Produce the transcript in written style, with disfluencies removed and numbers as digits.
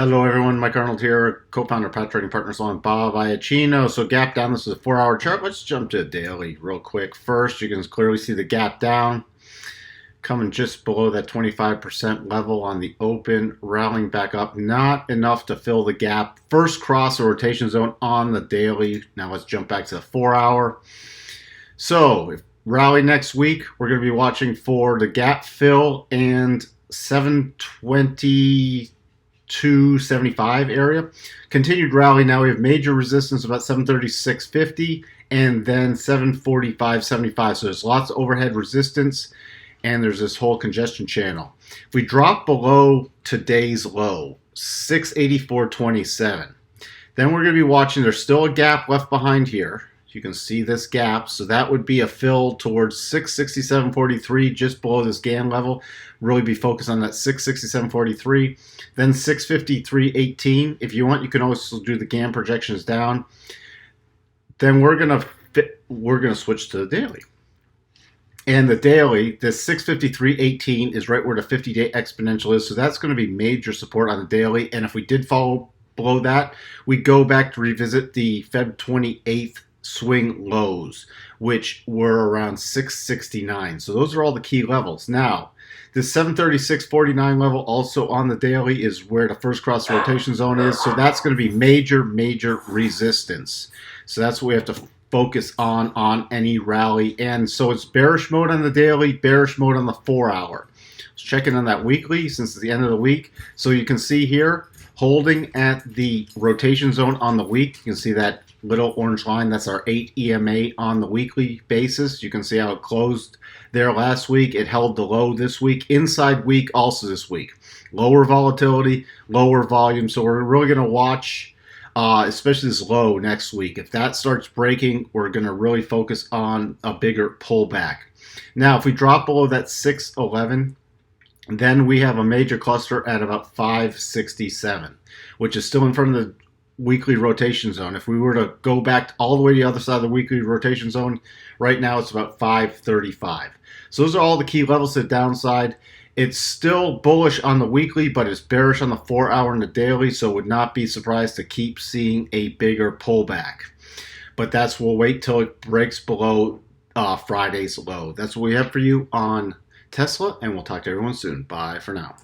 Hello everyone, Mike Arnold here, co-founder of Pat Trading Partners along with Bob Iacchino. So gap down, this is a 4-hour chart. Let's jump to a daily real quick. First, you can clearly see the gap down coming just below that 25% level on the open, rallying back up. Not enough to fill the gap. First cross the rotation zone on the daily. Now let's jump back to the 4-hour. So if rally next week, we're going to be watching for the gap fill and 720-275 area. Continued rally. Now we have major resistance about 736.50 and then 745.75. So there's lots of overhead resistance and there's this whole congestion channel. If we drop below today's low, 684.27, then we're going to be watching. There's still a gap left behind here. You can see this gap, so that would be a fill towards 667.43, just below this GAN level. Really be focused on that 667.43, then 653.18. If you want, you can also do the GAN projections down. Then we're gonna switch to the daily. And the daily, this 653.18 is right where the 50-day exponential is, so that's going to be major support on the daily. And if we did fall below that, we go back to revisit the Feb 28th swing lows, which were around 669. So those are all the key levels. Now, this 736.49 level also on the daily is where the first cross rotation zone is. So that's going to be major resistance. So that's what we have to focus on any rally. And so it's bearish mode on the daily, bearish mode on the 4-hour. Let's check in on that weekly since it's the end of the week. So you can see here, holding at the rotation zone on the week. You can see that little orange line. That's our 8 EMA on the weekly basis. You can see how it closed there last week. It held the low this week. Inside week also this week. Lower volatility, lower volume. So we're really going to watch, especially this low next week. If that starts breaking, we're going to really focus on a bigger pullback. Now, if we drop below that 611, then we have a major cluster at about 567, which is still in front of the weekly rotation zone. If we were to go back all the way to the other side of the weekly rotation zone, right now it's about 535. So those are all the key levels to the downside. It's still bullish on the weekly, but it's bearish on the 4-hour and the daily, so would not be surprised to keep seeing a bigger pullback. But we'll wait till it breaks below Friday's low. That's what we have for you on Tesla, and we'll talk to everyone soon. Bye for now.